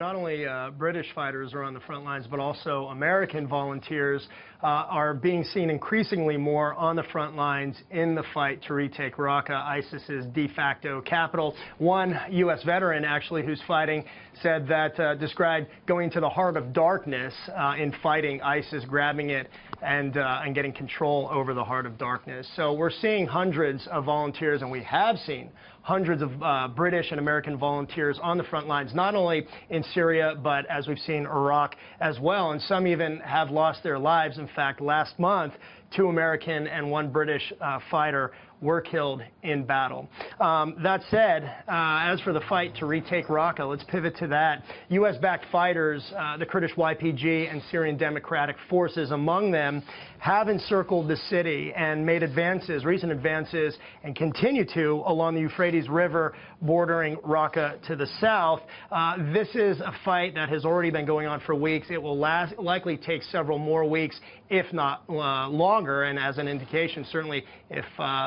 Not only British fighters are on the front lines, but also American volunteers are being seen increasingly more on the front lines in the fight to retake Raqqa, ISIS's de facto capital. One U.S. veteran, actually, who's fighting, said that described going to the heart of darkness in fighting ISIS, grabbing it and getting control over the heart of darkness. So we're seeing hundreds of volunteers, and we have seen hundreds of British and American volunteers on the front lines, not only in Syria, but as we've seen, Iraq as well. And some even have lost their lives. In fact, last month, 2 American and 1 British fighter were killed in battle. That said, as for the fight to retake Raqqa, let's pivot to that. U.S.-backed fighters, the Kurdish YPG and Syrian Democratic Forces among them, have encircled the city and made advances, recent advances, and continue to along the Euphrates River bordering Raqqa to the south. This is a fight that has already been going on for weeks. It will likely take several more weeks, if not longer, and as an indication, certainly if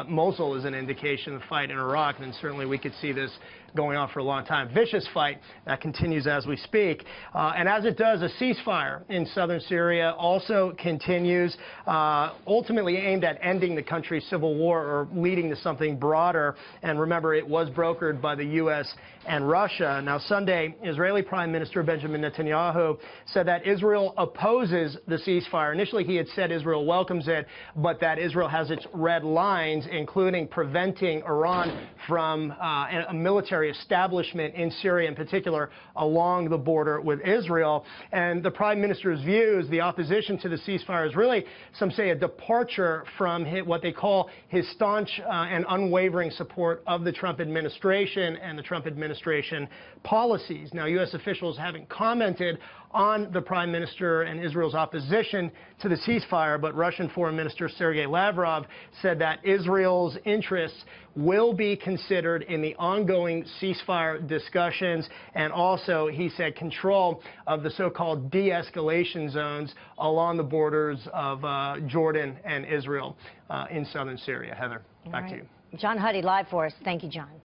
Mosul is an indication of the fight in Iraq, then certainly we could see this going on for a long time. Vicious fight that continues as we speak. And as it does, a ceasefire in southern Syria also continues, ultimately aimed at ending the country's civil war or leading to something broader. And remember, it was brokered by the U.S. and Russia. Now, Sunday, Israeli Prime Minister Benjamin Netanyahu said that Israel opposes the ceasefire. Initially, he had said Israel welcomes it, but that Israel has its red lines, including preventing Iran from a military establishment in Syria, in particular, along the border with Israel. And the Prime Minister's views, the opposition to the ceasefire, is really, some say, a departure from what they call his staunch and unwavering support of the Trump administration and the Trump administration policies. Now, U.S. officials haven't commented on the Prime Minister and Israel's opposition to the ceasefire, but Russian Foreign Minister Sergei Lavrov said that Israel's interests will be considered in the ongoing ceasefire discussions, and also, he said, control of the so-called de-escalation zones along the borders of Jordan and Israel in southern Syria. Heather, back to you. John Huddy, live for us. Thank you, John.